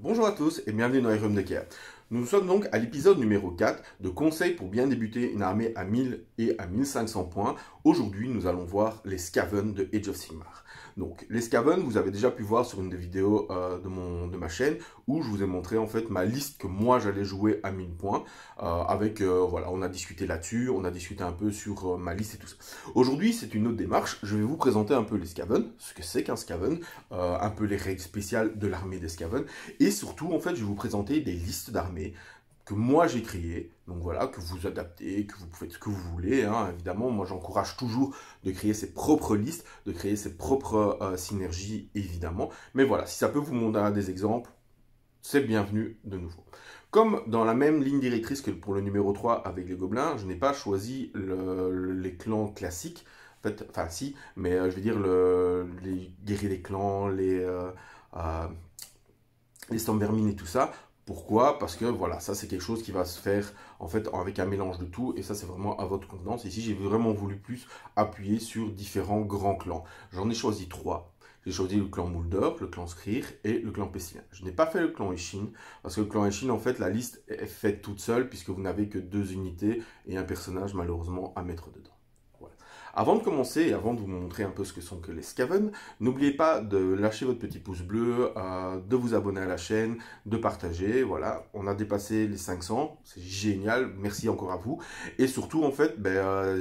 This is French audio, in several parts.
Bonjour à tous et bienvenue dans Iron Decker. Nous sommes donc à l'épisode numéro 4 de conseils pour bien débuter une armée à 1000 et à 1500 points. Aujourd'hui, nous allons voir les Skaven de Age of Sigmar. Donc, les Skaven, vous avez déjà pu voir sur une des vidéos de ma chaîne où je vous ai montré en fait ma liste que moi j'allais jouer à 1000 points. Voilà, on a discuté là-dessus, on a discuté un peu sur ma liste et tout ça. Aujourd'hui, c'est une autre démarche. Je vais vous présenter un peu les Skaven, ce que c'est qu'un Skaven, un peu les règles spéciales de l'armée des Skaven. Et surtout, en fait, je vais vous présenter des listes d'armées que moi j'ai créées. Donc voilà, que vous adaptez, que vous faites ce que vous voulez. Hein. Évidemment, moi j'encourage toujours de créer ses propres listes, de créer ses propres synergies, évidemment. Mais voilà, si ça peut vous montrer des exemples, c'est bienvenu de nouveau. Comme dans la même ligne directrice que pour le numéro 3 avec les gobelins, je n'ai pas choisi les clans classiques. En fait, enfin si, mais je veux dire les guerriers des clans, les Stormvermines et tout ça. Pourquoi? Parce que voilà, ça c'est quelque chose qui va se faire en fait avec un mélange de tout et ça c'est vraiment à votre convenance. Ici j'ai vraiment voulu plus appuyer sur différents grands clans. J'en ai choisi 3. J'ai choisi le clan Mulder, le clan Skryr et le clan Pestilin. Je n'ai pas fait le clan Ishin parce que le clan Ishin en fait la liste est faite toute seule puisque vous n'avez que 2 unités et un personnage malheureusement à mettre dedans. Avant de commencer et avant de vous montrer un peu ce que sont que les Skaven, n'oubliez pas de lâcher votre petit pouce bleu, de vous abonner à la chaîne, de partager. Voilà, on a dépassé les 500, c'est génial, merci encore à vous. Et surtout, en fait,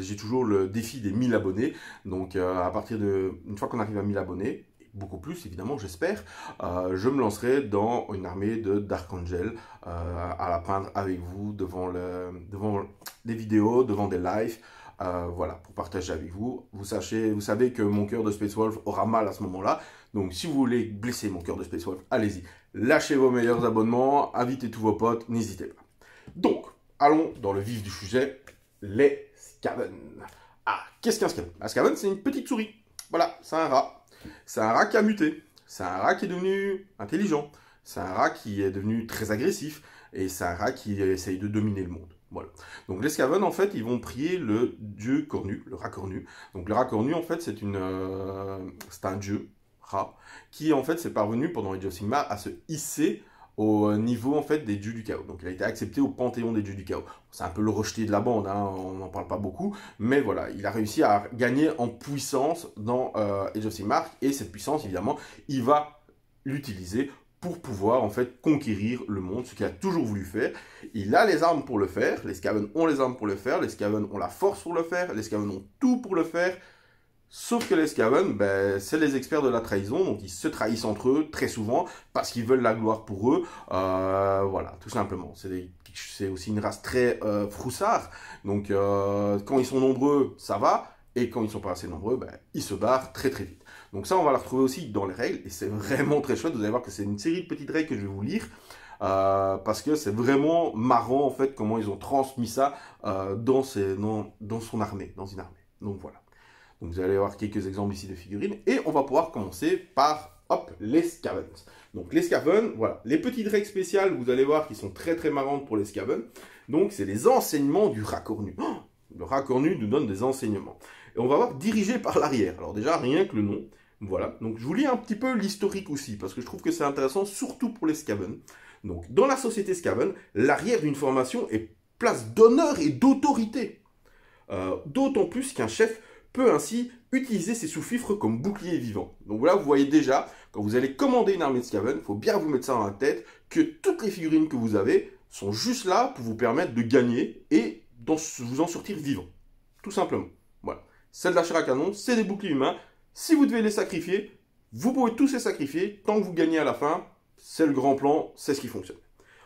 j'ai toujours le défi des 1000 abonnés. Donc, une fois qu'on arrive à 1000 abonnés, beaucoup plus évidemment j'espère, je me lancerai dans une armée de Dark Angel à la peindre avec vous devant des vidéos, devant des lives. Voilà, pour partager avec vous. Vous savez que mon cœur de Space Wolf aura mal à ce moment-là. Donc, si vous voulez blesser mon cœur de Space Wolf, allez-y. Lâchez vos meilleurs abonnements, invitez tous vos potes, n'hésitez pas. Donc, allons dans le vif du sujet, les Skaven. Ah, qu'est-ce qu'un Skaven? Un Skaven, c'est une petite souris. Voilà, c'est un rat. C'est un rat qui a muté. C'est un rat qui est devenu intelligent. C'est un rat qui est devenu très agressif. Et c'est un rat qui essaye de dominer le monde. Voilà. Donc les Skaven, en fait, ils vont prier le dieu cornu, le rat cornu. Donc le rat cornu, en fait, c'est un dieu, rat, qui, en fait, s'est parvenu, pendant Age of Sigmar, à se hisser au niveau, en fait, des dieux du chaos. Donc il a été accepté au panthéon des dieux du chaos. C'est un peu le rejeté de la bande, hein, on n'en parle pas beaucoup, mais voilà, il a réussi à gagner en puissance dans Age of Sigmar, et cette puissance, évidemment, il va l'utiliser pour pouvoir en fait conquérir le monde, ce qu'il a toujours voulu faire. Il a les armes pour le faire, les Skaven ont les armes pour le faire, les Skaven ont la force pour le faire, les Skaven ont tout pour le faire, sauf que les Skaven, c'est les experts de la trahison, donc ils se trahissent entre eux très souvent, parce qu'ils veulent la gloire pour eux, voilà, tout simplement. C'est aussi une race très froussard, donc quand ils sont nombreux, ça va, et quand ils sont pas assez nombreux, ils se barrent très très vite. Donc ça, on va la retrouver aussi dans les règles, et c'est vraiment très chouette. Vous allez voir que c'est une série de petites règles que je vais vous lire, parce que c'est vraiment marrant, en fait, comment ils ont transmis ça dans son armée, dans une armée. Donc voilà. Donc vous allez avoir quelques exemples ici de figurines, et on va pouvoir commencer par, hop, les Skaven. Donc les Skaven, voilà. Les petites règles spéciales, vous allez voir, qui sont très très marrantes pour les Skaven. Donc c'est les enseignements du rat cornu. Oh, le rat cornu nous donne des enseignements. Et on va voir dirigé par l'arrière. Alors déjà, rien que le nom. Voilà, donc je vous lis un petit peu l'historique aussi, parce que je trouve que c'est intéressant, surtout pour les Skaven. Donc, dans la société Skaven, l'arrière d'une formation est place d'honneur et d'autorité. D'autant plus qu'un chef peut ainsi utiliser ses sous-fifres comme bouclier vivant. Donc voilà, vous voyez déjà, quand vous allez commander une armée de Skaven, il faut bien vous mettre ça dans la tête, que toutes les figurines que vous avez sont juste là pour vous permettre de gagner et vous en sortir vivant. Tout simplement. Voilà. C'est de la chair à canon, c'est des boucliers humains. Si vous devez les sacrifier, vous pouvez tous les sacrifier. Tant que vous gagnez à la fin, c'est le grand plan, c'est ce qui fonctionne.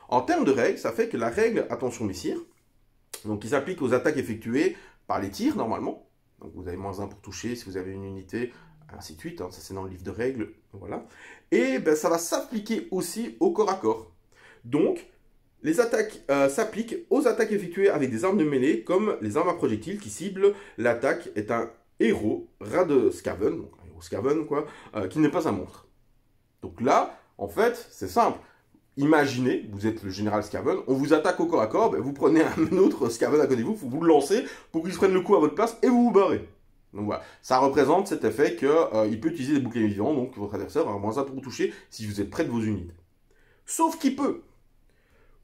En termes de règles, ça fait que la règle attention messire, donc qui s'applique aux attaques effectuées par les tirs normalement. Donc vous avez -1 pour toucher si vous avez une unité, ainsi de suite. Hein, ça c'est dans le livre de règles. Voilà. Et ça va s'appliquer aussi au corps à corps. Donc les attaques s'appliquent aux attaques effectuées avec des armes de mêlée, comme les armes à projectiles qui ciblent l'attaque est un héros, rat de Skaven, donc un héros Skaven, quoi, qui n'est pas un monstre. Donc là, en fait, c'est simple. Imaginez, vous êtes le général Skaven, on vous attaque au corps à corps, vous prenez un autre Skaven à côté de vous, vous le lancez pour qu'il se prenne le coup à votre place et vous vous barrez. Donc voilà, ça représente cet effet qu'il peut utiliser des boucliers vivants, donc votre adversaire aura -1 pour vous toucher si vous êtes près de vos unités. Sauf qui peut.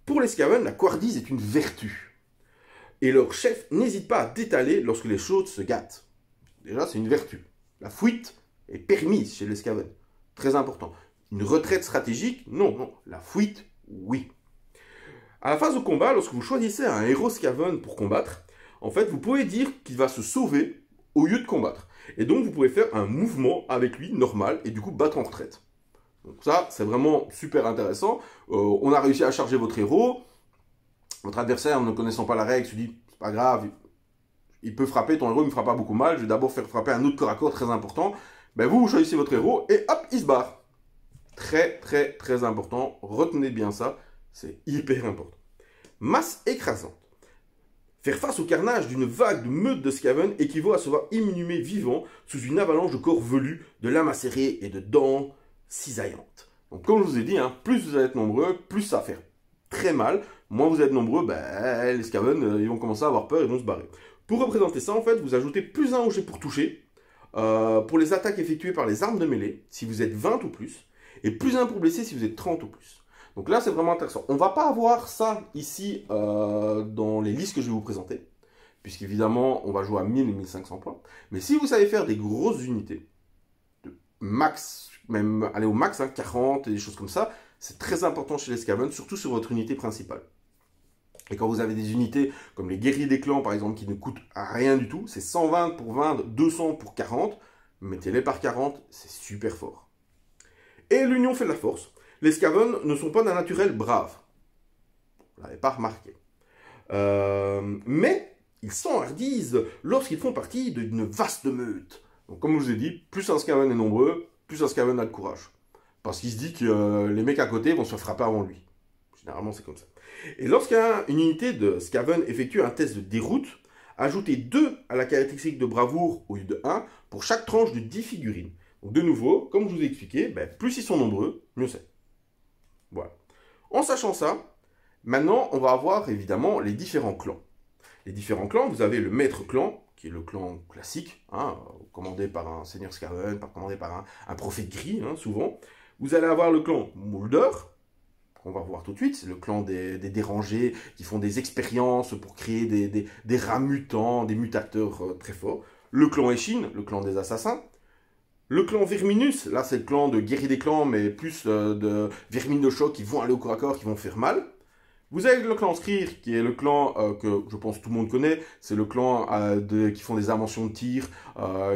Pour les Skaven, la couardise est une vertu. Et leur chef n'hésite pas à détaler lorsque les choses se gâtent. Déjà, c'est une vertu. La fuite est permise chez les Skaven. Très important. Une retraite stratégique, non, non. La fuite, oui. À la phase de combat, lorsque vous choisissez un héros Skaven pour combattre, en fait, vous pouvez dire qu'il va se sauver au lieu de combattre. Et donc, vous pouvez faire un mouvement avec lui, normal, et du coup, battre en retraite. Donc ça, c'est vraiment super intéressant. On a réussi à charger votre héros. Votre adversaire, ne connaissant pas la règle, se dit, c'est pas grave, il peut frapper, ton héros ne me fera pas beaucoup mal, je vais d'abord faire frapper un autre corps à corps très important. Ben vous choisissez votre héros, et hop, il se barre. Très, très, très important. Retenez bien ça, c'est hyper important. Masse écrasante. Faire face au carnage d'une vague de meute de Skaven équivaut à se voir inhumé vivant sous une avalanche de corps velus, de lames acérées et de dents cisaillantes. Donc comme je vous ai dit, hein, plus vous allez être nombreux, plus ça va faire très mal. Moins vous êtes nombreux, ben, les Skaven ils vont commencer à avoir peur, ils vont se barrer. Pour représenter ça, en fait, vous ajoutez plus un au jet pour toucher, pour les attaques effectuées par les armes de mêlée, si vous êtes 20 ou plus, et plus un pour blesser si vous êtes 30 ou plus. Donc là, c'est vraiment intéressant. On ne va pas avoir ça ici dans les listes que je vais vous présenter, puisqu'évidemment, on va jouer à 1000 et 1500 points. Mais si vous savez faire des grosses unités, de max, même aller au max, hein, 40 et des choses comme ça, c'est très important chez les Skaven, surtout sur votre unité principale. Et quand vous avez des unités comme les guerriers des clans, par exemple, qui ne coûtent rien du tout, c'est 120 pour 20, 200 pour 40, mettez-les par 40, c'est super fort. Et l'union fait la force. Les Skaven ne sont pas d'un naturel brave. Vous ne l'avez pas remarqué. Mais ils s'enhardissent lorsqu'ils font partie d'une vaste meute. Donc, comme je vous ai dit, plus un Skaven est nombreux, plus un Skaven a de courage. Parce qu'il se dit que les mecs à côté vont se faire frapper avant lui. Généralement, c'est comme ça. Et lorsqu'une unité de Skaven effectue un test de déroute, ajoutez 2 à la caractéristique de bravoure au lieu de 1 pour chaque tranche de 10 figurines. Donc de nouveau, comme je vous ai expliqué, ben, plus ils sont nombreux, mieux c'est. Voilà. En sachant ça, maintenant, on va avoir évidemment les différents clans. Les différents clans, vous avez le maître clan, qui est le clan classique, hein, commandé par un seigneur Skaven, commandé par un prophète gris, hein, souvent. Vous allez avoir le clan Moulder, qu'on va voir tout de suite, c'est le clan des dérangés, qui font des expériences pour créer des rats mutants, des mutateurs très forts. Le clan Eshin, le clan des assassins. Le clan Verminus, là c'est le clan de guerrier des clans, mais plus de vermines de choc qui vont aller au corps à corps, qui vont faire mal. Vous avez le clan Skryr, qui est le clan que je pense tout le monde connaît. C'est le clan qui font des inventions de tir,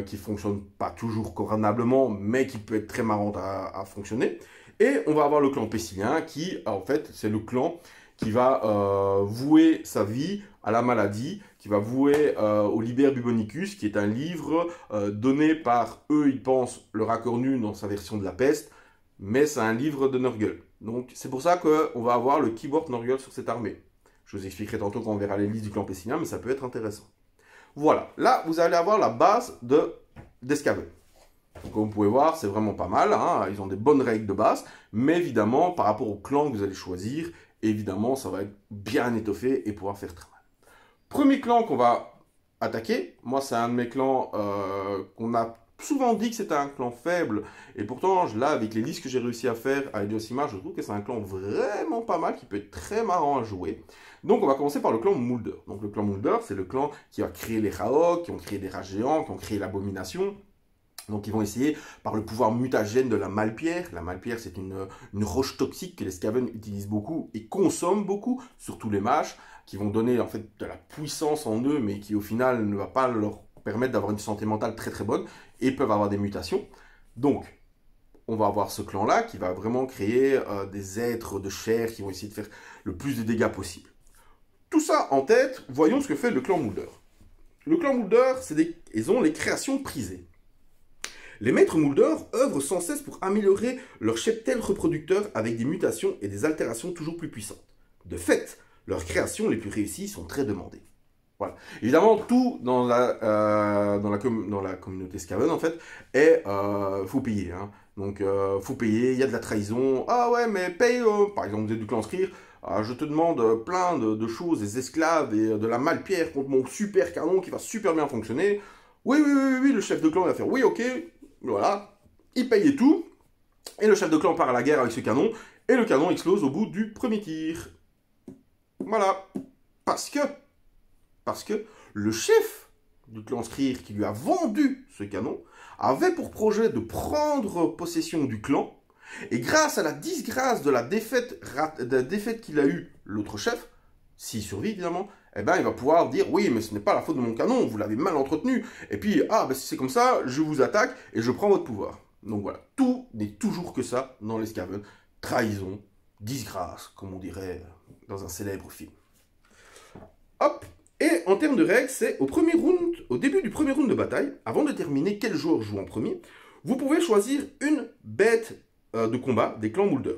qui ne fonctionnent pas toujours convenablement, mais qui peut être très marrant à fonctionner. Et on va avoir le clan Pestilien, qui en fait c'est le clan qui va vouer sa vie à la maladie, qui va vouer au Liber Bubonicus, qui est un livre donné par eux, ils pensent, le Racornu dans sa version de la peste, mais c'est un livre de Nurgle. Donc c'est pour ça qu'on va avoir le keyboard Nurgle sur cette armée. Je vous expliquerai tantôt quand on verra les listes du clan Pestilien, mais ça peut être intéressant. Voilà, là vous allez avoir la base des Skaven. Comme vous pouvez voir, c'est vraiment pas mal, hein. Ils ont des bonnes règles de base, mais évidemment, par rapport au clan que vous allez choisir, évidemment, ça va être bien étoffé et pouvoir faire très mal. Premier clan qu'on va attaquer, moi c'est un de mes clans qu'on a souvent dit que c'était un clan faible, et pourtant là avec les listes que j'ai réussi à faire à Eliosima, je trouve que c'est un clan vraiment pas mal, qui peut être très marrant à jouer. Donc on va commencer par le clan Moulder. Donc le clan Moulder, c'est le clan qui a créé les Raok, qui ont créé des rats géants, qui ont créé l'abomination. Donc ils vont essayer par le pouvoir mutagène de la malpierre. La malpierre, c'est une roche toxique que les Skaven utilisent beaucoup et consomment beaucoup, surtout les mages, qui vont donner en fait de la puissance en eux, mais qui au final ne va pas leur permettre d'avoir une santé mentale très très bonne, et peuvent avoir des mutations. Donc, on va avoir ce clan-là qui va vraiment créer des êtres de chair qui vont essayer de faire le plus de dégâts possible. Tout ça en tête, voyons ce que fait le clan Moulder. Le clan Moulder, ils ont les créations prisées. Les maîtres Moulder œuvrent sans cesse pour améliorer leur cheptel reproducteur avec des mutations et des altérations toujours plus puissantes. De fait, leurs créations les plus réussies sont très demandées. Voilà. Évidemment, tout dans la communauté Skaven, en fait, est faut payer. Hein. Donc, faut payer, il y a de la trahison. Ah ouais, mais paye, par exemple, vous êtes du clan Skryr, je te demande plein de choses, des esclaves et de la malpierre contre mon super canon qui va super bien fonctionner. Oui, le chef de clan va faire oui, ok, voilà. Il paye et tout. Et le chef de clan part à la guerre avec ce canon. Et le canon explose au bout du premier tir. Voilà. Parce que le chef du clan Skryr qui lui a vendu ce canon avait pour projet de prendre possession du clan. Et grâce à la disgrâce de la défaite qu'il a eue, l'autre chef, s'il survit évidemment, eh ben, il va pouvoir dire oui, mais ce n'est pas la faute de mon canon, vous l'avez mal entretenu. Et puis, ah, ben, si c'est comme ça, je vous attaque et je prends votre pouvoir. Donc voilà, tout n'est toujours que ça dans les Skaven. Trahison, disgrâce, comme on dirait dans un célèbre film. Hop. Et en termes de règles, c'est au début du premier round de bataille, avant de déterminer quel joueur joue en premier, vous pouvez choisir une bête de combat des clans Moulder.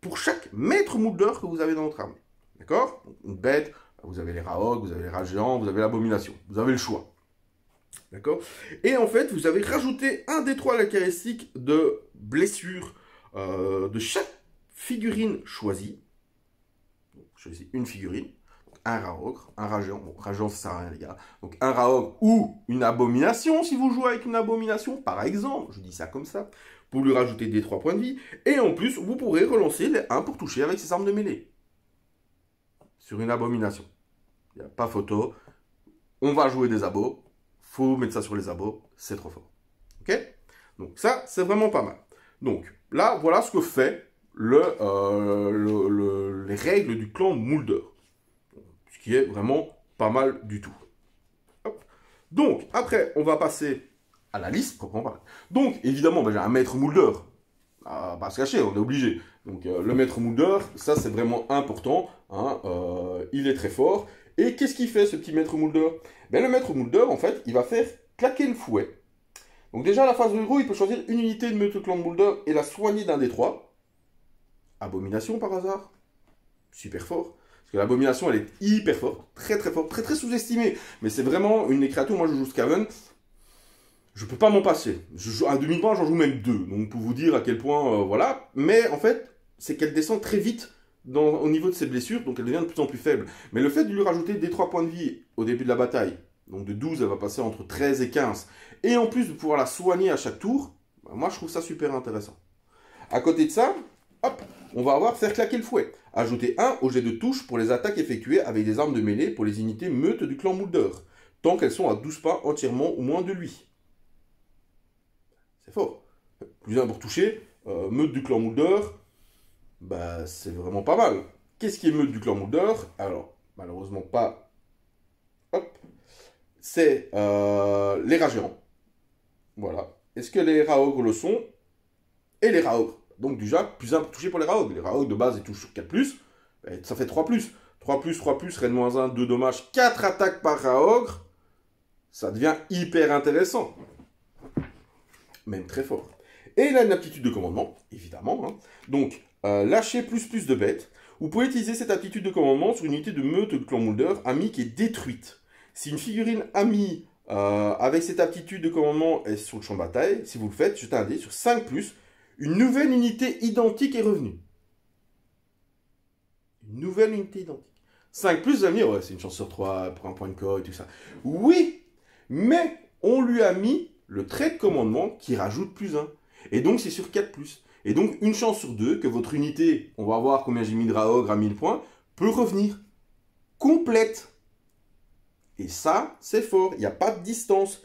Pour chaque maître Moulder que vous avez dans votre armée. D'accord? Une bête, vous avez les Raog, vous avez les rats géants, vous avez l'abomination. Vous avez le choix. D'accord? Et en fait, vous avez rajouté un des 3 caractéristiques de blessure de chaque figurine choisie. Donc, choisis une figurine. Un Raogre, un rat géant. Bon, rat géant, ça sert à rien, les gars. Donc, un Raogre ou une abomination, si vous jouez avec une abomination, par exemple. Je dis ça comme ça. Pour lui rajouter des 3 points de vie. Et en plus, vous pourrez relancer les 1 pour toucher avec ses armes de mêlée. Sur une abomination. Il n'y a pas photo. On va jouer des abos. Faut mettre ça sur les abos. C'est trop fort. Ok? Donc ça, c'est vraiment pas mal. Donc là, voilà ce que fait les règles du clan Moulder. Ce qui est vraiment pas mal du tout. Hop. Donc, après, on va passer à la liste, proprement parler. Donc, évidemment, ben, j'ai un maître Moulder. Pas se cacher, on est obligé. Donc, le maître Moulder, ça, c'est vraiment important. Hein, il est très fort. Et qu'est-ce qu'il fait, ce petit maître Moulder? Ben, le maître Moulder, en fait, il va faire claquer le fouet. Donc, déjà, à la phase de héros, il peut choisir une unité de meute clan Moulder et la soigner d'un des 3. Abomination, par hasard. Super fort. Parce que l'abomination, elle est hyper forte. Très, très forte. Très, très sous-estimée. Mais c'est vraiment une des créatures. Moi, je joue Skaven. Je peux pas m'en passer. À demi-point, j'en joue même 2. Donc, pour vous dire à quel point, voilà. Mais, en fait, c'est qu'elle descend très vite au niveau de ses blessures. Donc, elle devient de plus en plus faible. Mais le fait de lui rajouter des 3 points de vie au début de la bataille, donc de 12, elle va passer entre 13 et 15. Et en plus de pouvoir la soigner à chaque tour, bah, moi, je trouve ça super intéressant. À côté de ça, hop, on va avoir faire claquer le fouet. Ajouter 1 au jet de touche pour les attaques effectuées avec des armes de mêlée pour les unités meutes du clan Moulder, tant qu'elles sont à 12 pas entièrement ou moins de lui. C'est fort. Plus 1 pour toucher, meute du clan Moulder, bah, c'est vraiment pas mal. Qu'est-ce qui est meute du clan Moulder? Alors, malheureusement pas. Hop. C'est les rats géants. Voilà. Est-ce que les Raogres le sont? Et les Raogres. Donc déjà, plus 1 pour toucher pour les Raogres. Les Raogres de base, ils touchent sur 4+. Ça fait 3+. 3+, Rennes-1, 2 dommages, 4 attaques par Raogre. Ça devient hyper intéressant. Même très fort. Et il a une aptitude de commandement, évidemment. Hein. Donc, lâcher plus de bêtes. Vous pouvez utiliser cette aptitude de commandement sur une unité de meute de clan Moulder amie qui est détruite. Si une figurine amie avec cette aptitude de commandement est sur le champ de bataille, si vous le faites, jetez un dé sur 5+, une nouvelle unité identique est revenue. Une nouvelle unité identique. 5+, vous allez me dire, ouais, c'est une chance sur 3 pour un point de code et tout ça. Oui, mais on lui a mis le trait de commandement qui rajoute +1. Et donc, c'est sur 4+. Et donc, une chance sur 2 que votre unité, on va voir combien j'ai mis de Raogre à 1000 points, peut revenir complète. Et ça, c'est fort. Il n'y a pas de distance.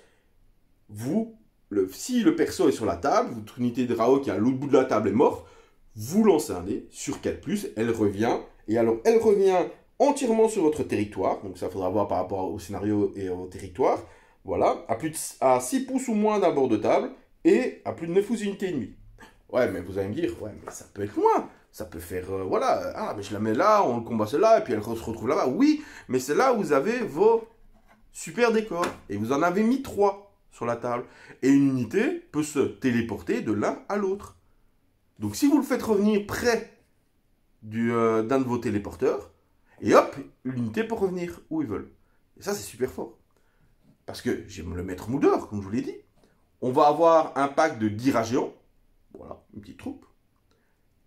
Si le perso est sur la table, votre unité de Raogre qui est à l'autre bout de la table est morte, vous lancez un dé sur 4+, elle revient. Et alors, elle revient entièrement sur votre territoire. Donc, ça, il faudra voir par rapport au scénario et au territoire. Voilà, à 6 pouces ou moins d'un bord de table et à plus de 9 pouces unités et demie. Ouais, mais vous allez me dire, ouais, mais ça peut être loin. Ça peut faire, voilà, ah, mais je la mets là, on le combat celle-là, et puis elle se retrouve là-bas. Oui, mais c'est là où vous avez vos super décors. Et vous en avez mis 3 sur la table. Et une unité peut se téléporter de l'un à l'autre. Donc si vous le faites revenir près d'un de vos téléporteurs, et hop, l'unité peut revenir où ils veulent. Et ça, c'est super fort. Parce que j'aime le maître Moulder, comme je vous l'ai dit. On va avoir un pack de 10 rats géants. Voilà, une petite troupe.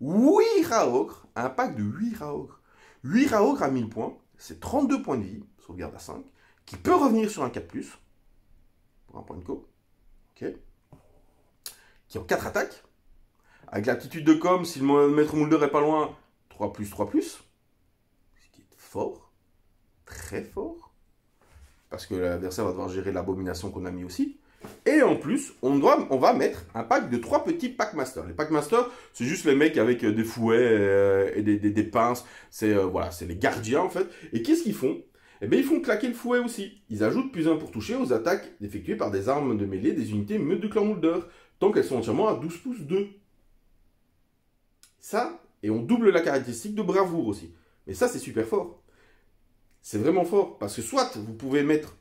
8 Raogres, un pack de 8 Raogres. 8 Raogres à 1000 points, c'est 32 points de vie, sauvegarde à 5, qui peut revenir sur un 4+, pour un point de co. Ok. Qui ont 4 attaques. Avec l'aptitude de com, si le maître Moulder est pas loin, 3+, 3+. Ce qui est fort. Très fort. Parce que l'adversaire va devoir gérer l'abomination qu'on a mis aussi. Et en plus, on va mettre un pack de 3 petits Packmasters. Les Packmasters, c'est juste les mecs avec des fouets et des pinces. C'est voilà, c'est les gardiens en fait. Et qu'est-ce qu'ils font? Eh bien, ils font claquer le fouet aussi. Ils ajoutent +1 pour toucher aux attaques effectuées par des armes de mêlée des unités meute de clan Moulder, tant qu'elles sont entièrement à 12 pouces 2. Ça, et on double la caractéristique de bravoure aussi. Mais ça, c'est super fort. C'est vraiment fort, parce que soit vous pouvez mettre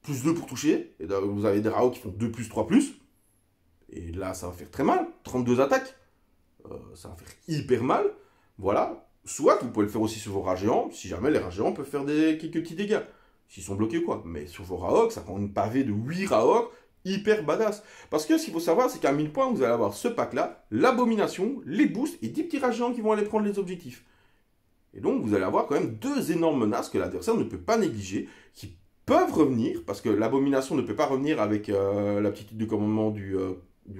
+2 pour toucher, et vous avez des Rao qui font 2+, 3+, et là, ça va faire très mal, 32 attaques. Ça va faire hyper mal, voilà. Soit vous pouvez le faire aussi sur vos rats géants, si jamais les rats géants peuvent faire quelques petits dégâts. S'ils sont bloqués ou quoi. Mais sur vos Raok, ça prend une pavée de 8 Raok, hyper badass. Parce que ce qu'il faut savoir, c'est qu'à 1000 points, vous allez avoir ce pack-là, l'abomination, les boosts et 10 petits rats géants qui vont aller prendre les objectifs. Et donc, vous allez avoir quand même 2 énormes menaces que l'adversaire ne peut pas négliger, qui peuvent revenir, parce que l'abomination ne peut pas revenir avec l'aptitude de commandement du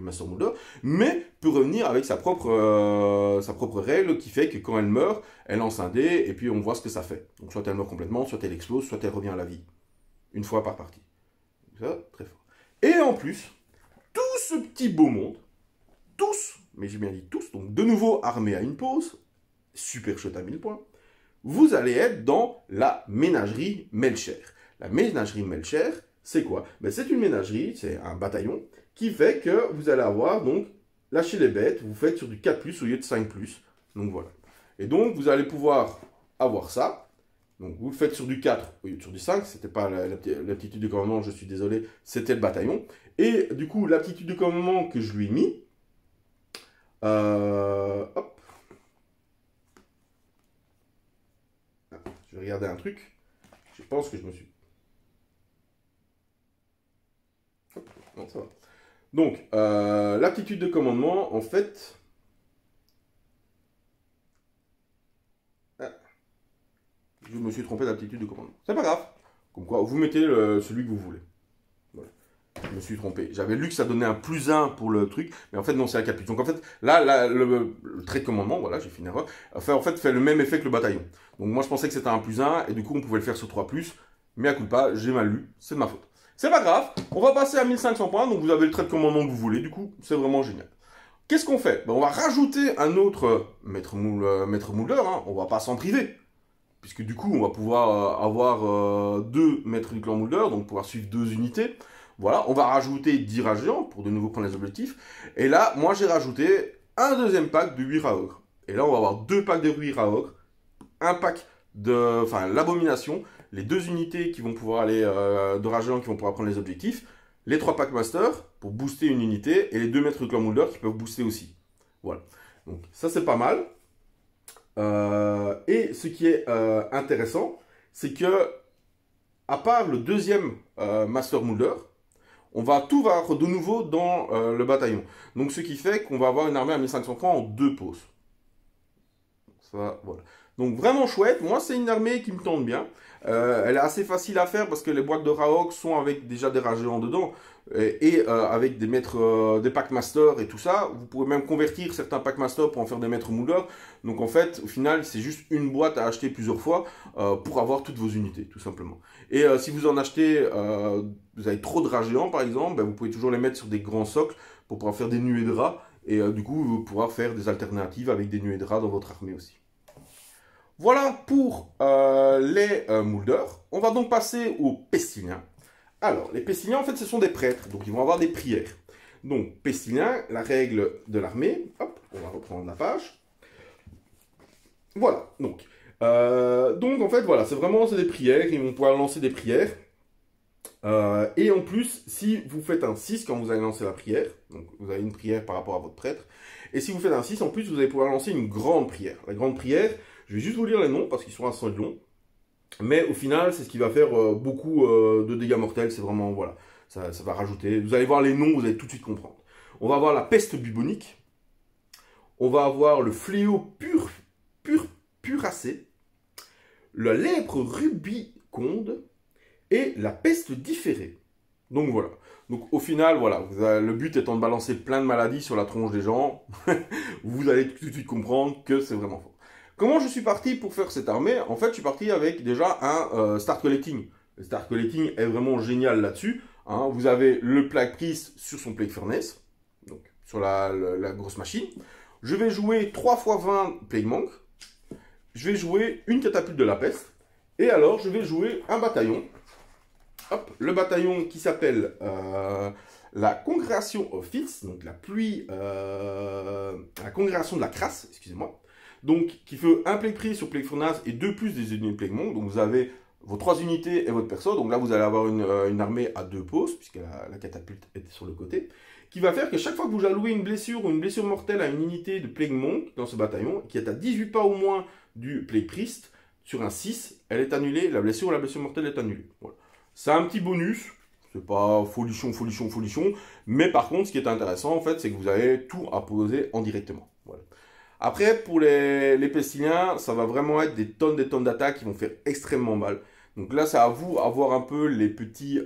Master Moulder, mais peut revenir avec sa propre règle qui fait que quand elle meurt, elle lance un dé et puis on voit ce que ça fait. Donc soit elle meurt complètement, soit elle explose, soit elle revient à la vie. Une fois par partie. Ça, très fort. Et en plus, tout ce petit beau monde, tous, mais j'ai bien dit tous, donc de nouveau armés à une pause, super chouette à 1000 points, vous allez être dans la ménagerie Melcher. La ménagerie Melcher, c'est quoi? Ben, c'est une ménagerie, c'est un bataillon, qui fait que vous allez avoir, donc, lâcher les bêtes, vous faites sur du 4+, au lieu de 5+. Donc voilà. Et donc, vous allez pouvoir avoir ça. Donc, vous le faites sur du 4 au lieu de sur du 5. C'était pas l'aptitude de commandement, je suis désolé, c'était le bataillon. Et du coup, l'aptitude de commandement que je lui ai mis, hop. Je vais regarder un truc. Je pense que je me suis... Hop, non, ça va. Donc, l'aptitude de commandement, en fait... Ah, je me suis trompé d'aptitude de commandement. C'est pas grave. Comme quoi, vous mettez celui que vous voulez. Voilà. Je me suis trompé. J'avais lu que ça donnait un +1 pour le truc, mais en fait, non, c'est un 4+. Donc, en fait, là le trait de commandement, voilà, j'ai fait une erreur, fait le même effet que le bataillon. Donc, moi, je pensais que c'était un +1, et du coup, on pouvait le faire sur 3+, mais à coup de pas, j'ai mal lu, c'est de ma faute. C'est pas grave, on va passer à 1500 points, donc vous avez le trait de commandement que vous voulez, du coup, c'est vraiment génial. Qu'est-ce qu'on fait? Ben, on va rajouter un autre maître Moulder, hein, on va pas s'en priver. Puisque du coup, on va pouvoir avoir 2 maîtres du clan Moulder, donc pouvoir suivre 2 unités. Voilà, on va rajouter 10 rats géants pour de nouveau prendre les objectifs. Et là, moi j'ai rajouté un deuxième pack de 8 rats ogres. Et là, on va avoir 2 packs de 8 rats ogres, un pack de... Enfin, l'abomination, les 2 unités qui vont pouvoir aller de rats géants qui vont pouvoir prendre les objectifs, les 3 Packmasters pour booster une unité, et les 2 maîtres du clan Moulder qui peuvent booster aussi. Voilà. Donc ça c'est pas mal. Et ce qui est intéressant, c'est que, à part le deuxième Master Moulder, on va tout voir de nouveau dans le bataillon. Donc ce qui fait qu'on va avoir une armée à 1500 points en 2 pauses. Ça, voilà. Donc vraiment chouette, moi c'est une armée qui me tente bien. Elle est assez facile à faire parce que les boîtes de Raok sont avec déjà des rats géants dedans. Et avec des maîtres, des Packmasters et tout ça, vous pouvez même convertir certains Packmasters pour en faire des maîtres Moulder. Donc en fait, au final, c'est juste une boîte à acheter plusieurs fois pour avoir toutes vos unités, tout simplement. Et si vous en achetez, vous avez trop de rats géants par exemple, ben, vous pouvez toujours les mettre sur des grands socles pour pouvoir faire des nuées de rats. Et du coup, vous pouvoir faire des alternatives avec des nuées de rats dans votre armée aussi. Voilà pour les Moulders. On va donc passer aux Pestiliens. Alors, les Pestiliens, en fait, ce sont des prêtres, donc ils vont avoir des prières. Donc, Pestiliens, la règle de l'armée. Hop, on va reprendre la page. Voilà, donc en fait, voilà, c'est des prières, ils vont pouvoir lancer des prières. Et en plus, si vous faites un 6 quand vous allez lancer la prière, donc vous avez une prière par rapport à votre prêtre, et si vous faites un 6, en plus, vous allez pouvoir lancer une grande prière. La grande prière, je vais juste vous lire les noms, parce qu'ils sont assez longs. Mais au final, c'est ce qui va faire beaucoup de dégâts mortels. C'est vraiment, voilà, ça va rajouter. Vous allez voir les noms, vous allez tout de suite comprendre. On va avoir la peste bubonique. On va avoir le fléau puracé. La lèpre rubiconde. Et la peste différée. Donc voilà. Donc au final, voilà, le but étant de balancer plein de maladies sur la tronche des gens, vous allez tout de suite comprendre que c'est vraiment fort. Comment je suis parti pour faire cette armée? En fait, je suis parti avec déjà un Start Collecting. Le Start Collecting est vraiment génial là-dessus. Hein. Vous avez le Plague Priest sur son Plague Furnace, donc sur la grosse machine. Je vais jouer 3 x 20 Plague Monk. Je vais jouer une catapulte de la peste. Et alors, je vais jouer un bataillon. Hop, le bataillon qui s'appelle la Congrégation of Fits, donc la pluie, la Congrégation de la crasse, excusez-moi. Donc, qui fait un Plague Priest sur Plague Furnace et 2 plus des unités Plague Monk. Donc, vous avez vos 3 unités et votre perso. Donc là, vous allez avoir une armée à 2 postes, puisque la catapulte est sur le côté. Qui va faire que chaque fois que vous allouez une blessure ou une blessure mortelle à une unité de Plague Monk dans ce bataillon, qui est à 18 pas au moins du Plague Priest, sur un 6, elle est annulée, la blessure ou la blessure mortelle est annulée. Voilà. C'est un petit bonus, c'est pas folichon, mais par contre, ce qui est intéressant, en fait, c'est que vous avez tout à poser en directement. Voilà. Après, pour les Pestiliens, ça va vraiment être des tonnes d'attaques qui vont faire extrêmement mal. Donc là, c'est à vous à voir un peu les petits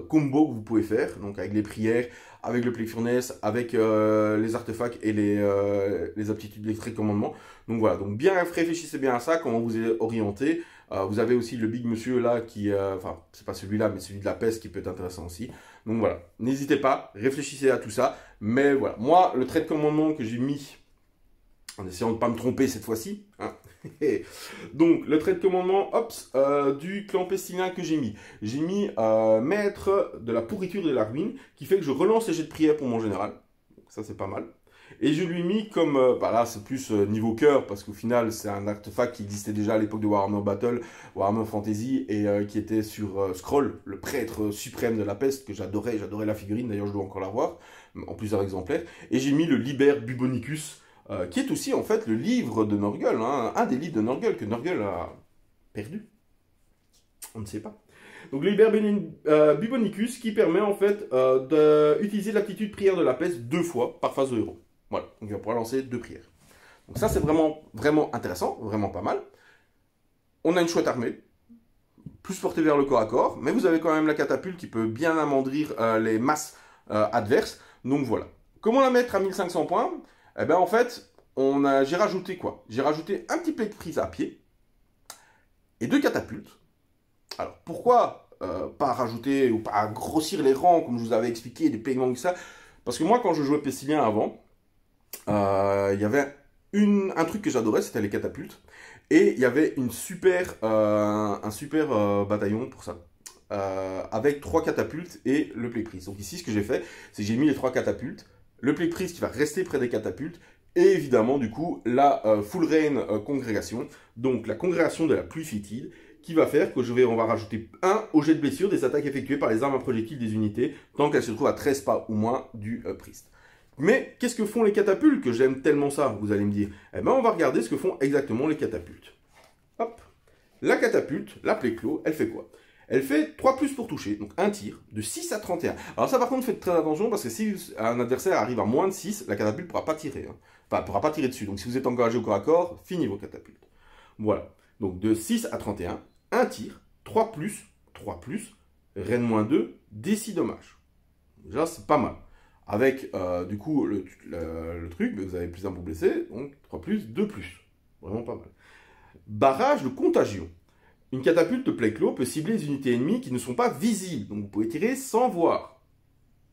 combos que vous pouvez faire, donc avec les prières, avec le Plague Furnace, avec les artefacts et les aptitudes d'électrique commandement. Donc voilà, donc bien réfléchissez bien à ça, comment vous êtes orienté. Vous avez aussi le Big Monsieur là qui, enfin c'est pas celui-là, mais celui de la peste qui peut être intéressant aussi. Donc voilà, n'hésitez pas, réfléchissez à tout ça. Mais voilà, moi le trait de commandement que j'ai mis, en essayant de ne pas me tromper cette fois-ci, hein. Donc le trait de commandement, hop, du clan pestilien que j'ai mis maître de la pourriture et de la ruine, qui fait que je relance les jets de prière pour mon général. Donc, ça c'est pas mal. Et je lui ai mis comme, bah là c'est plus niveau cœur, parce qu'au final c'est un artefact qui existait déjà à l'époque de Warhammer Battle, Warhammer Fantasy, et qui était sur Skrull, le prêtre suprême de la peste, que j'adorais la figurine, d'ailleurs je dois encore l'avoir, en plusieurs exemplaires. Et j'ai mis le Liber Bubonicus, qui est aussi en fait le livre de Nurgle, hein, un des livres de Nurgle que Nurgle a perdu. On ne sait pas. Donc le Liber Bubonicus qui permet en fait d'utiliser l'aptitude prière de la peste 2 fois par phase de héros. Voilà, donc il va pouvoir lancer 2 prières. Donc ça c'est vraiment intéressant, vraiment pas mal. On a une chouette armée, plus portée vers le corps à corps, mais vous avez quand même la catapulte qui peut bien amendrir les masses adverses. Donc voilà. Comment la mettre à 1500 points? Eh bien en fait, j'ai rajouté quoi? J'ai rajouté un petit Plague Priest à pied et 2 catapultes. Alors pourquoi pas rajouter ou pas grossir les rangs comme je vous avais expliqué, des Plague Monk, ça? Parce que moi quand je jouais Pestilien avant, il y avait un truc que j'adorais, c'était les catapultes. Et il y avait un super bataillon pour ça. Avec 3 catapultes et le Plague Priest. Donc ici, ce que j'ai fait, c'est que j'ai mis les 3 catapultes, le Plague Priest qui va rester près des catapultes, et évidemment, du coup, la Full Rain Congrégation, donc la congrégation de la pluie fétide, qui va faire que on va rajouter 1 au jet de blessure des attaques effectuées par les armes à projectiles des unités, tant qu'elles se trouvent à 13 pas ou moins du Priest. Mais qu'est-ce que font les catapultes, que j'aime tellement ça, vous allez me dire? Eh bien, on va regarder ce que font exactement les catapultes. Hop. La catapulte, la Pléclo, elle fait quoi? Elle fait 3 plus pour toucher, donc un tir, de 6 à 31. Alors ça par contre, faites très attention, parce que si un adversaire arrive à moins de 6, la catapulte ne pourra pas tirer. Hein. Enfin, ne pourra pas tirer dessus. Donc si vous êtes engagé au corps à corps, fini vos catapultes. Voilà. Donc de 6 à 31, un tir, 3 plus, Reine moins 2, D6 dommages. Déjà, c'est pas mal. Avec, du coup, le truc, vous avez plus un pour blessé, donc 3 plus, 2 plus. Vraiment pas mal. Barrage de contagion. Une catapulte de Pléclo peut cibler les unités ennemies qui ne sont pas visibles, donc vous pouvez tirer sans voir.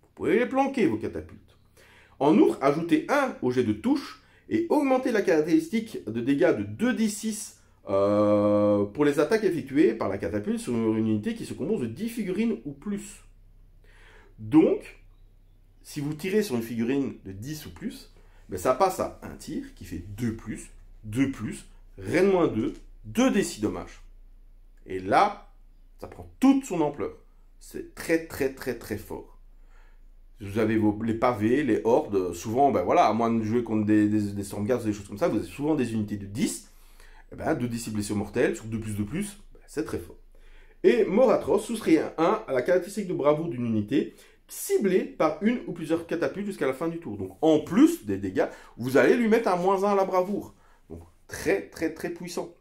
Vous pouvez les planquer, vos catapultes. En outre, ajoutez 1 au jet de touche et augmentez la caractéristique de dégâts de 2d6 pour les attaques effectuées par la catapulte sur une unité qui se compose de 10 figurines ou plus. Donc, si vous tirez sur une figurine de 10 ou plus, ben ça passe à un tir qui fait 2 plus, Reine moins 2, 2d6 dommages. Et là, ça prend toute son ampleur. C'est très fort. Vous avez les pavés, les hordes, souvent, ben voilà, à moins de jouer contre des Stormguards ou des choses comme ça, vous avez souvent des unités de 10, et ben 2d6 blessures mortelles, sur 2 ben c'est très fort. Et mort atroce soustrait un 1 à la caractéristique de bravoure d'une unité, ciblée par une ou plusieurs catapultes jusqu'à la fin du tour. Donc en plus des dégâts, vous allez lui mettre un -1 à la bravoure. Donc très puissant.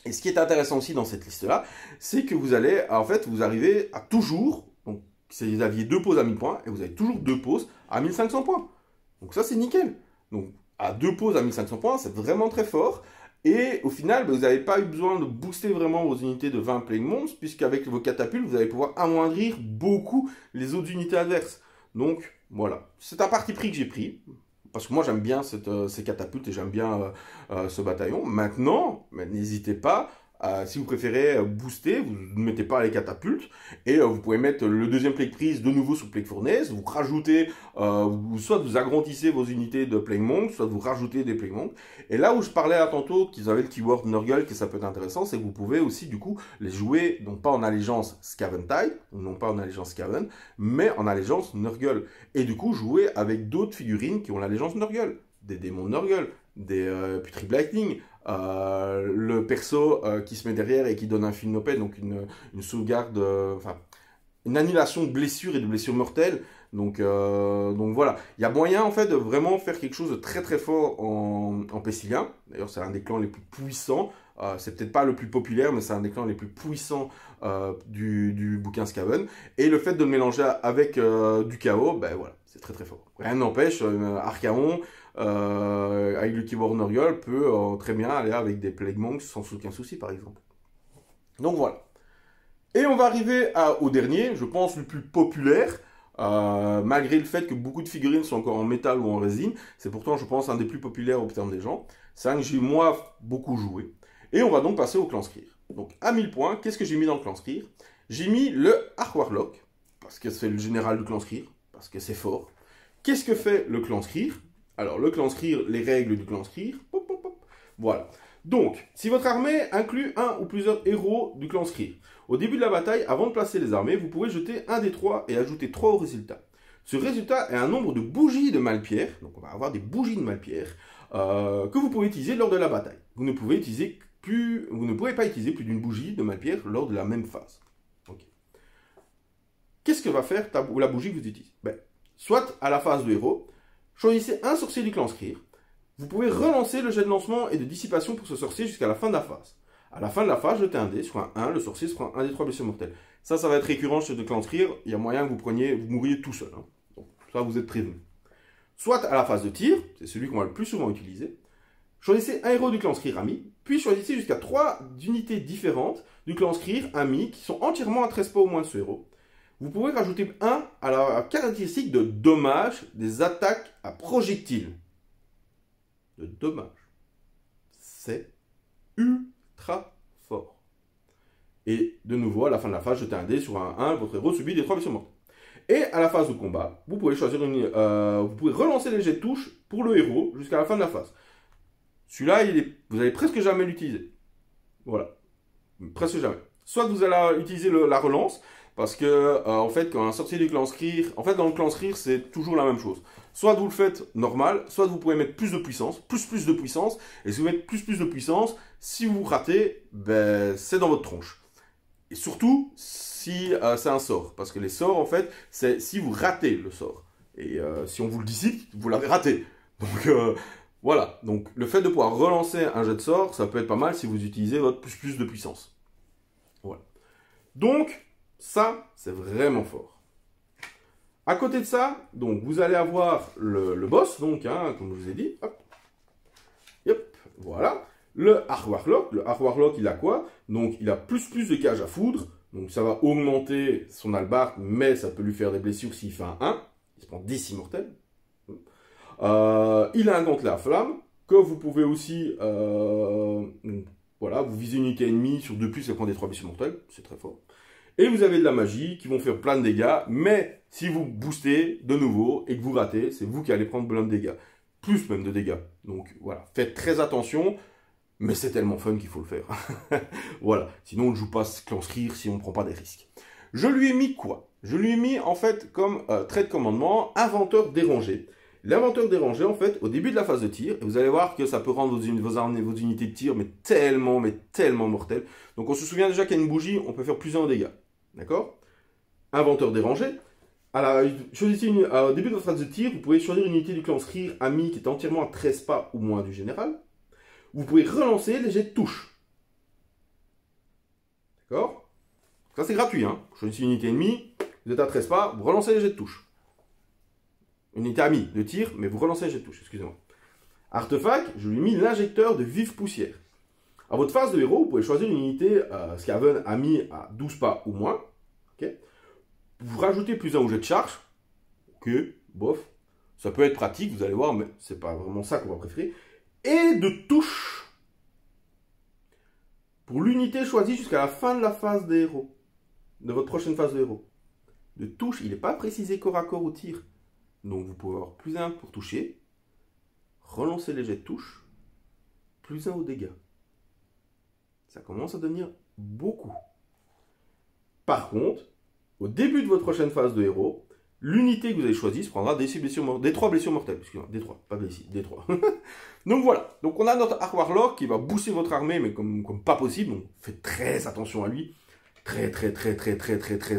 Et ce qui est intéressant aussi dans cette liste-là, c'est que vous allez, en fait, vous arrivez à toujours, donc vous aviez 2 pauses à 1000 points, et vous avez toujours 2 pauses à 1500 points. Donc ça, c'est nickel. Donc, à 2 pauses à 1500 points, c'est vraiment très fort. Et au final, vous n'avez pas eu besoin de booster vraiment vos unités de 20 Plague Mons, puisqu'avec vos catapultes, vous allez pouvoir amoindrir beaucoup les autres unités adverses. Donc, voilà. C'est un parti pris que j'ai pris. Parce que moi, j'aime bien ces catapultes et j'aime bien ce bataillon. Maintenant, n'hésitez pas, si vous préférez booster, vous ne mettez pas les catapultes. Et vous pouvez mettre le deuxième plague prise de nouveau sous plague fournaise. Vous rajoutez, soit vous agrandissez vos unités de plague monk, soit vous rajoutez des plague monk. Et là où je parlais là tantôt qu'ils avaient le keyword Nurgle, que ça peut être intéressant, c'est que vous pouvez aussi du coup les jouer, non pas en allégeance Scaventai, ou non pas en allégeance Scaven, mais en allégeance Nurgle. Et du coup jouer avec d'autres figurines qui ont l'allégeance Nurgle. Des démons de Nurgle, des Putrid Lightning, le perso qui se met derrière et qui donne un Philnopède, donc une sauvegarde, enfin une annulation de blessures et de blessures mortelles. Donc voilà, il y a moyen en fait de vraiment faire quelque chose de très très fort en Pestilien. D'ailleurs, c'est un des clans les plus puissants. C'est peut-être pas le plus populaire, mais c'est un des clans les plus puissants du bouquin Skaven. Et le fait de le mélanger avec du chaos, ben voilà, c'est très très fort. Rien n'empêche, Archaon, avec le Keyboard Nurgle, peut très bien aller avec des Plague Monks sans aucun souci, par exemple. Donc voilà. Et on va arriver au dernier, je pense le plus populaire, malgré le fait que beaucoup de figurines sont encore en métal ou en résine. C'est pourtant, je pense, un des plus populaires au terme des gens. C'est un que j'ai, moi, beaucoup joué. Et on va donc passer au clan Skryr. Donc, à 1000 points, qu'est-ce que j'ai mis dans le clan Skryr? J'ai mis le Arc Warlock, parce que c'est le général du clan Skryr, parce que c'est fort. Qu'est-ce que fait le clan Skryr? Alors, le clan Skryr, les règles du clan Skryr. Pop, pop, pop. Voilà. Donc, si votre armée inclut un ou plusieurs héros du clan Skryr, au début de la bataille, avant de placer les armées, vous pouvez jeter un des 3 et ajouter 3 au résultat. Ce résultat est un nombre de bougies de Malpierre, donc on va avoir des bougies de Malpierre, que vous pouvez utiliser lors de la bataille. Vous ne pouvez pas utiliser plus d'une bougie de Malpierre lors de la même phase. Okay. Qu'est-ce que va faire la bougie que vous utilisez? Soit à la phase de héros, choisissez un sorcier du clan Skryr. Vous pouvez relancer le jet de lancement et de dissipation pour ce sorcier jusqu'à la fin de la phase. À la fin de la phase, jetez un dé sur un 1, le sorcier se prend un des 3 blessures mortelles. Ça va être récurrent chez le clan Skryr, il y a moyen que vous mouriez tout seul. Hein. Donc, ça, vous êtes prévenu. Soit à la phase de tir, c'est celui qu'on va le plus souvent utiliser, choisissez un héros du clan Skryr ami, puis choisissez jusqu'à 3 unités différentes du clan Skryr ami qui sont entièrement à 13 pas au moins de ce héros. Vous pouvez rajouter 1 à la caractéristique de dommage des attaques à projectiles. De dommage. C'est ultra fort. Et de nouveau, à la fin de la phase, jetez un dé sur un 1, votre héros subit des 3 blessures mortelles. Et à la phase de combat, vous pouvez choisir vous pouvez relancer les jets de touche pour le héros jusqu'à la fin de la phase. Celui-là, vous allez presque jamais l'utiliser. Voilà. Presque jamais. Soit vous allez utiliser la relance, parce que, en fait, quand un sorcier du clan Skryr, en fait, dans le clan Skryr, c'est toujours la même chose. Soit vous le faites normal, soit vous pouvez mettre plus de puissance, plus de puissance, et si vous mettez plus de puissance, si vous ratez, c'est dans votre tronche. Et surtout, si c'est un sort, parce que les sorts, en fait, c'est si vous ratez le sort. Et si on vous le dissipe, vous l'avez raté. Donc, voilà. Donc, le fait de pouvoir relancer un jet de sort, ça peut être pas mal si vous utilisez votre plus de puissance. Voilà. Donc, ça, c'est vraiment fort. À côté de ça, donc, vous allez avoir le boss, donc, hein, comme je vous ai dit. Hop. Yep, voilà. Le Arc Warlock. Le Arc Warlock, il a quoi? Donc, il a plus de cage à foudre. Donc, ça va augmenter son hallebarde, mais ça peut lui faire des blessures s'il fait un 1. Il se prend 10 immortels. Il a un gantelet à flamme, que vous pouvez aussi... voilà, vous visez une unité ennemie sur 2+, elle prend des 3 blessures mortelles. C'est très fort. Et vous avez de la magie qui vont faire plein de dégâts, mais si vous boostez de nouveau et que vous ratez, c'est vous qui allez prendre plein de dégâts. Plus même de dégâts. Donc voilà, faites très attention, mais c'est tellement fun qu'il faut le faire. Voilà, sinon on ne joue pas clan Skryr si on ne prend pas des risques. Je lui ai mis quoi? Je lui ai mis en fait comme trait de commandement inventeur dérangé. L'inventeur dérangé, en fait, au début de la phase de tir, et vous allez voir que ça peut rendre vos unités de tir mais tellement mortelles. Donc on se souvient déjà qu'il y a une bougie, on peut faire plusieurs dégâts. D'accord? Inventeur dérangé. Choisissez au début de votre phase de tir, vous pouvez choisir une unité du clan Skryr ami qui est entièrement à 13 pas ou moins du général. Vous pouvez relancer les jets de touche. D'accord? Ça c'est gratuit, hein? Choisissez une unité ennemie, vous êtes à 13 pas, vous relancez les jets de touche. Unité amie de tir, mais vous relancez les jets de touche, excusez-moi. Artefact, je lui ai mis l'injecteur de vive poussière. À votre phase de héros, vous pouvez choisir une unité Skaven ami à 12 pas ou moins. Okay. Vous rajoutez plus un au jet de charge. Ok, bof. Ça peut être pratique, vous allez voir, mais c'est pas vraiment ça qu'on va préférer. Et de touche. Pour l'unité choisie jusqu'à la fin de la phase des héros. De votre prochaine phase de héros. De touche, il n'est pas précisé corps à corps au tir. Donc vous pouvez avoir plus un pour toucher. Relancer les jets de touche. Plus un aux dégâts. Ça commence à devenir beaucoup. Par contre, au début de votre prochaine phase de héros, l'unité que vous avez choisie se prendra des 3 blessures mortelles. Excusez-moi, des 3, pas blessures, des 3. Donc voilà. Donc on a notre Arc Warlock qui va booster votre armée, mais comme pas possible. Donc faites très attention à lui. Très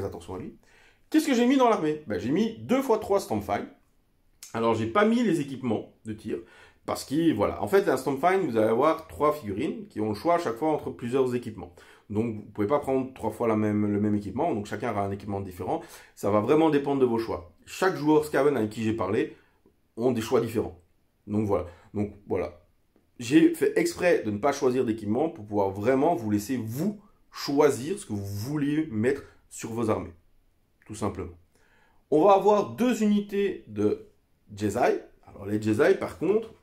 attention à lui. Qu'est-ce que j'ai mis dans l'armée? Ben, j'ai mis 2 x 3 Stormfire. Alors j'ai pas mis les équipements de tir. Parce que, voilà, en fait, un Stormfire, vous allez avoir 3 figurines qui ont le choix à chaque fois entre plusieurs équipements. Donc, vous ne pouvez pas prendre 3 fois le même équipement, donc chacun aura un équipement différent. Ça va vraiment dépendre de vos choix. Chaque joueur Skaven avec qui j'ai parlé ont des choix différents. Donc, voilà. J'ai fait exprès de ne pas choisir d'équipement pour pouvoir vraiment vous laisser, vous, choisir ce que vous vouliez mettre sur vos armées. Tout simplement. On va avoir 2 unités de Jesai. Alors, les Jesai, par contre,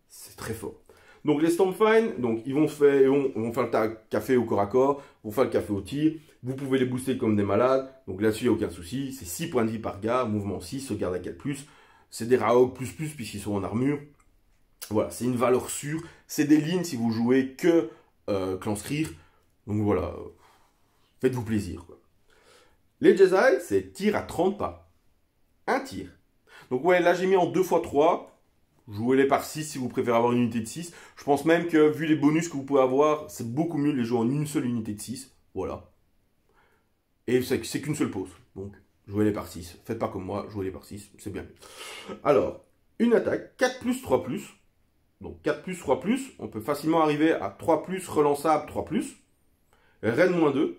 c'est très fort. Donc les Stormfire, donc ils vont faire le café au corps à corps, vont faire le café au tir. Vous pouvez les booster comme des malades. Donc là-dessus, il n'y a aucun souci. C'est 6 points de vie par gars, mouvement 6, sauvegarde à 4+. C'est des Raog++, puisqu'ils sont en armure. Voilà, c'est une valeur sûre. C'est des lignes si vous jouez que Clan Skryr. Donc voilà, faites-vous plaisir, quoi. Les Jesai, c'est tir à 30 pas. Un tir. Donc ouais, là j'ai mis en 2 x 3. Jouez-les par 6 si vous préférez avoir une unité de 6. Je pense même que, vu les bonus que vous pouvez avoir, c'est beaucoup mieux de les jouer en une seule unité de 6. Voilà. Et c'est qu'une seule pause. Donc, jouez-les par 6. Faites pas comme moi, jouez-les par 6. C'est bien. Alors, une attaque, 4+, 3+. Donc, 4+, 3+. On peut facilement arriver à 3+, relançable, 3+. Reine -2.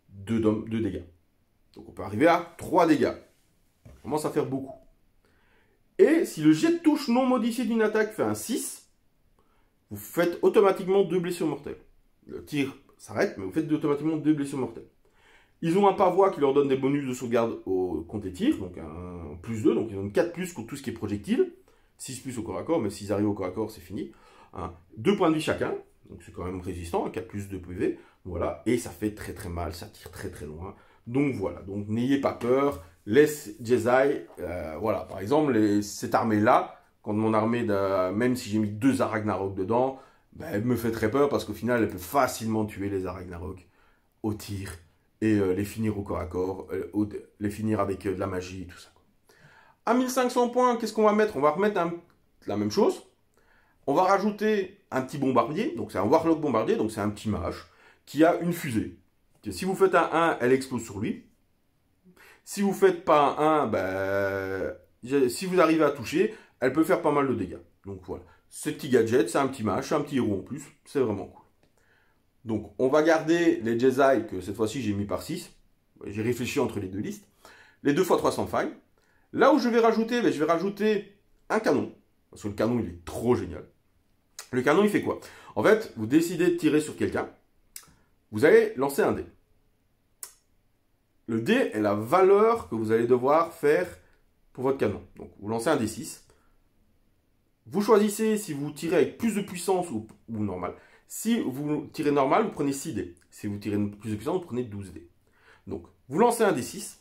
2 dégâts. Donc, on peut arriver à 3 dégâts. Ça commence à faire beaucoup. Et si le jet de touche non modifié d'une attaque fait un 6, vous faites automatiquement 2 blessures mortelles. Le tir s'arrête, mais vous faites automatiquement 2 blessures mortelles. Ils ont un pavois qui leur donne des bonus de sauvegarde contre les tirs, donc un +2, donc ils donnent 4+ contre tout ce qui est projectile, 6+ au corps à corps, mais s'ils arrivent au corps à corps, c'est fini. 2 points de vie chacun, donc c'est quand même résistant, 4+ 2 PV, voilà, et ça fait très mal, ça tire très loin. Donc voilà, donc n'ayez pas peur. Les Jesai, voilà, par exemple, cette armée-là, quand mon armée, même si j'ai mis 2 Ragnarok dedans, ben, elle me fait très peur parce qu'au final, elle peut facilement tuer les Ragnarok au tir et les finir au corps à corps, les finir avec de la magie et tout ça. À 1500 points, qu'est-ce qu'on va mettre? On va remettre la même chose. On va rajouter un petit bombardier, donc c'est un Warlock bombardier, donc c'est un petit mage, qui a une fusée. Si vous faites un 1, elle explose sur lui. Si vous ne faites pas un 1, ben, si vous arrivez à toucher, elle peut faire pas mal de dégâts. Donc voilà, ce petit gadget, c'est un petit mage, c'est un petit héros en plus, c'est vraiment cool. Donc on va garder les Jesai, que cette fois-ci j'ai mis par 6. J'ai réfléchi entre les deux listes. Les 2 x 300 failles. Là où je vais rajouter, ben, je vais rajouter un canon. Parce que le canon, il est trop génial. Le canon, il fait quoi? En fait, vous décidez de tirer sur quelqu'un. Vous allez lancer un dé. Le dé est la valeur que vous allez devoir faire pour votre canon. Donc, vous lancez un D6. Vous choisissez si vous tirez avec plus de puissance ou normal. Si vous tirez normal, vous prenez 6 dés. Si vous tirez plus de puissance, vous prenez 12 dés. Donc, vous lancez un D6.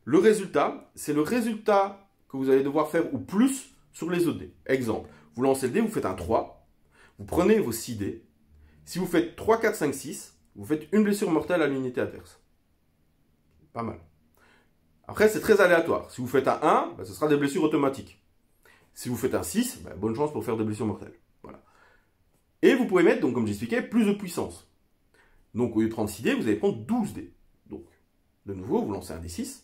Le résultat, c'est le résultat que vous allez devoir faire ou plus sur les autres dés. Exemple, vous lancez le dé, vous faites un 3. Vous prenez vos 6 dés. Si vous faites 3, 4, 5, 6, vous faites une blessure mortelle à l'unité adverse. Pas mal. Après, c'est très aléatoire. Si vous faites un 1, ben, ce sera des blessures automatiques. Si vous faites un 6, ben, bonne chance pour faire des blessures mortelles. Voilà. Et vous pouvez mettre, donc, comme j'expliquais, plus de puissance. Donc, au lieu de prendre 6 dés, vous allez prendre 12 dés. Donc, de nouveau, vous lancez un D6.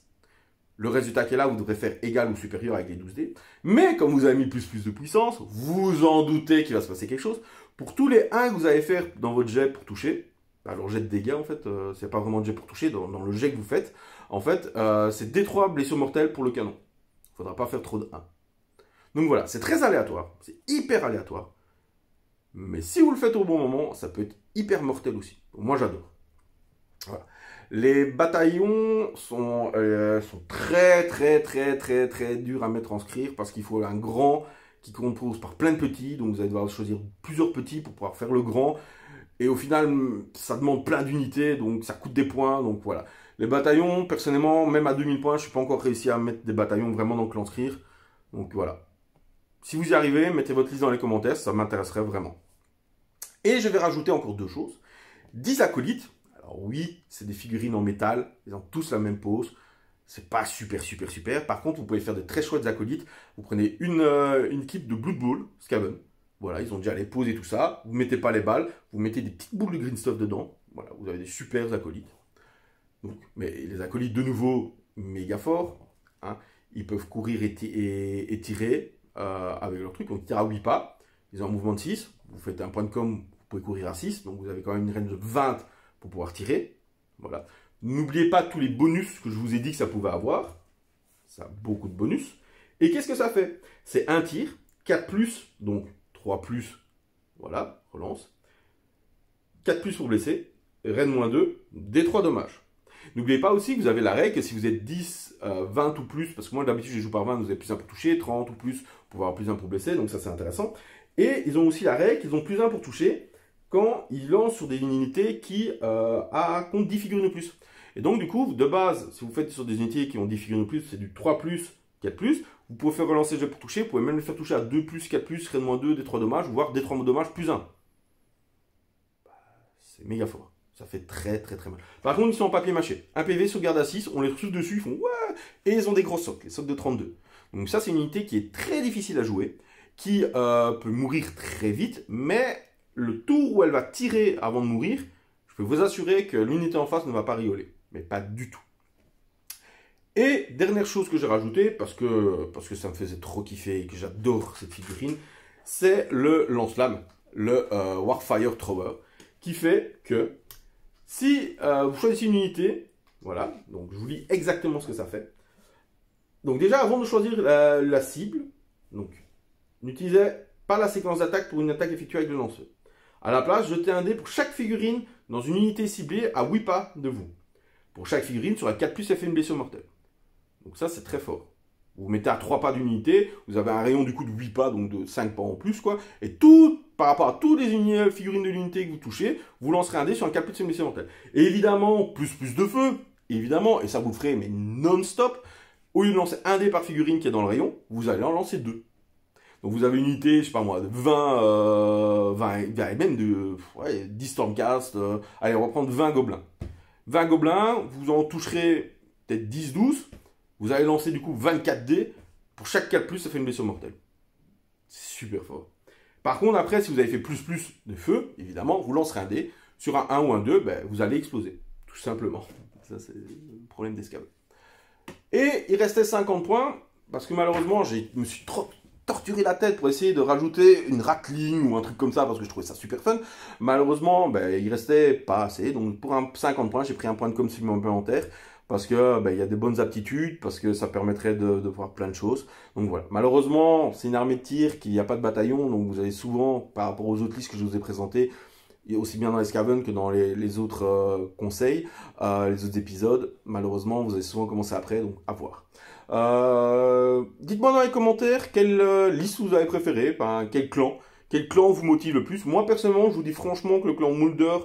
Le résultat qui est là, vous devrez faire égal ou supérieur avec les 12 dés. Mais, comme vous avez mis plus de puissance, vous en doutez qu'il va se passer quelque chose. Pour tous les 1 que vous allez faire dans votre jet pour toucher, alors jet de dégâts en fait, c'est pas vraiment de jet pour toucher, dans le jet que vous faites, en fait, c'est D3 blessures mortelles pour le canon. Il ne faudra pas faire trop de 1. Donc voilà, c'est très aléatoire, c'est hyper aléatoire. Mais si vous le faites au bon moment, ça peut être hyper mortel aussi. Moi, j'adore. Voilà. Les bataillons sont très, très, très, très, très durs à mettre en scrire parce qu'il faut un grand qui compose par plein de petits. Donc, vous allez devoir choisir plusieurs petits pour pouvoir faire le grand. Et au final, ça demande plein d'unités, donc ça coûte des points. Donc, voilà. Les bataillons, personnellement, même à 2000 points, je ne suis pas encore réussi à mettre des bataillons vraiment dans le clan scrire. Donc, voilà. Si vous y arrivez, mettez votre liste dans les commentaires, ça m'intéresserait vraiment. Et je vais rajouter encore 2 choses. 10 acolytes. Alors oui, c'est des figurines en métal. Ils ont tous la même pose. C'est pas super, super, super. Par contre, vous pouvez faire de très chouettes acolytes. Vous prenez une kit de Blood Bowl, Skaven. Voilà, ils ont déjà les poses et tout ça. Vous ne mettez pas les balles. Vous mettez des petites boules de green stuff dedans. Voilà, vous avez des super acolytes. Donc, mais les acolytes, de nouveau, méga forts. Hein. Ils peuvent courir et tirer avec leur truc. Donc, ils tirent à 8 pas. Ils ont un mouvement de 6. Vous faites un point de com'. Vous pouvez courir à 6, donc vous avez quand même une range de 20 pour pouvoir tirer. Voilà. N'oubliez pas tous les bonus que je vous ai dit que ça pouvait avoir. Ça a beaucoup de bonus. Et qu'est-ce que ça fait? C'est un tir, 4+, donc 3+, voilà, relance. 4+ pour blesser, Ren-2, D3 dommages. N'oubliez pas aussi que vous avez la règle que si vous êtes 10, 20 ou plus, parce que moi d'habitude je joue par 20, vous avez +1 pour toucher, 30 ou plus, pour avoir +1 pour blesser, donc ça c'est intéressant. Et ils ont aussi la règle qu'ils ont +1 pour toucher quand ils lancent sur des unités qui comptent 10 figurines de plus. Et donc du coup, de base, si vous faites sur des unités qui ont 10 figurines de plus, c'est du 3+, 4+, vous pouvez faire relancer le jet pour toucher, vous pouvez même le faire toucher à 2+, 4+, Ren-2, D3 dommages, voire D3 dommages +1. C'est méga fort. Ça fait très très très mal. Par contre, ils sont en papier mâché. Un PV sur garde à 6, on les retrouve dessus, ils font ouais. Et ils ont des gros socs, les socs de 32. Donc ça, c'est une unité qui est très difficile à jouer, qui peut mourir très vite, mais le tour où elle va tirer avant de mourir, je peux vous assurer que l'unité en face ne va pas rioler. Mais pas du tout. Et dernière chose que j'ai rajoutée, parce que ça me faisait trop kiffer et que j'adore cette figurine, c'est le lance-flamme, le Warfire Thrower, qui fait que si vous choisissez une unité, voilà, donc je vous lis exactement ce que ça fait. Donc déjà, avant de choisir la cible, donc n'utilisez pas la séquence d'attaque pour une attaque effectuée avec le lanceur. À la place, jetez un dé pour chaque figurine dans une unité ciblée à 8 pas de vous. Pour chaque figurine, sur la 4+, elle fait une blessure mortelle. Donc ça, c'est très fort. Vous mettez à 3 pas d'une unité, vous avez un rayon du coup de 8 pas, donc de 5 pas en plus, quoi. Et tout, par rapport à toutes les figurines de l'unité que vous touchez, vous lancerez un dé sur un 4+, c'est une blessure mortelle. Et évidemment, plus de feu, évidemment, et ça vous le ferait, mais non-stop. Au lieu de lancer un dé par figurine qui est dans le rayon, vous allez en lancer 2. Donc vous avez une unité, je sais pas moi, de 20 même de 10 Stormcast, allez, on va prendre 20 gobelins. 20 gobelins, vous en toucherez peut-être 10-12, vous allez lancer du coup 24 dés, pour chaque 4+, ça fait une blessure mortelle. C'est super fort. Par contre, après, si vous avez fait plus de feu, évidemment, vous lancerez un dé, sur un 1 ou un 2, ben, vous allez exploser, tout simplement. Ça, c'est le problème des scabs. Et il restait 50 points, parce que malheureusement, je me suis trop torturé la tête pour essayer de rajouter une Ratling ou un truc comme ça, parce que je trouvais ça super fun. Malheureusement, ben, il restait pas assez, donc pour 50 points, j'ai pris un point de com supplémentaire, parce que ben, y a des bonnes aptitudes, parce que ça permettrait de voir plein de choses. Donc voilà, malheureusement, c'est une armée de tir, qu'il n'y a pas de bataillon, donc vous avez souvent, par rapport aux autres listes que je vous ai présentées, aussi bien dans les Skaven que dans les autres conseils, les autres épisodes. Malheureusement, vous avez souvent commencé après, donc à voir. Dites-moi dans les commentaires quelle liste vous avez préférée, enfin, quel clan vous motive le plus. Moi, personnellement, je vous dis franchement que le clan Mulder,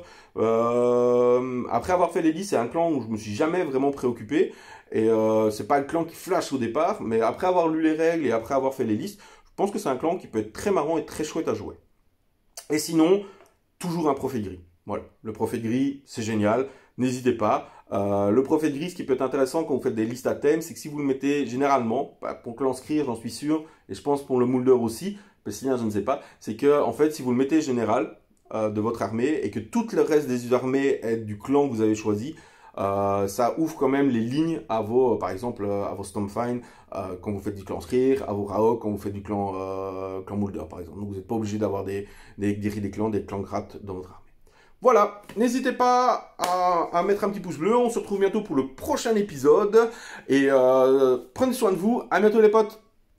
après avoir fait les listes, c'est un clan où je me suis jamais vraiment préoccupé. Et c'est pas le clan qui flash au départ, mais après avoir lu les règles et après avoir fait les listes, je pense que c'est un clan qui peut être très marrant et très chouette à jouer. Et sinon, toujours un prophète gris. Voilà, le prophète gris, c'est génial. N'hésitez pas. Le prophète gris, ce qui peut être intéressant quand vous faites des listes à thème, c'est que si vous le mettez généralement, pour que l'inscrire, j'en suis sûr, et je pense pour le Mulder aussi, Pestilien, je ne sais pas, c'est que en fait, si vous le mettez général de votre armée et que tout le reste des armées est du clan que vous avez choisi, ça ouvre quand même les lignes à vos, par exemple, à vos Stormfine quand vous faites du clan Skryr, à vos Raok quand vous faites du clan Mulder, par exemple. Donc vous n'êtes pas obligé d'avoir des clans, des clans grattes dans votre armée. Voilà, n'hésitez pas à mettre un petit pouce bleu, on se retrouve bientôt pour le prochain épisode, et prenez soin de vous, à bientôt les potes.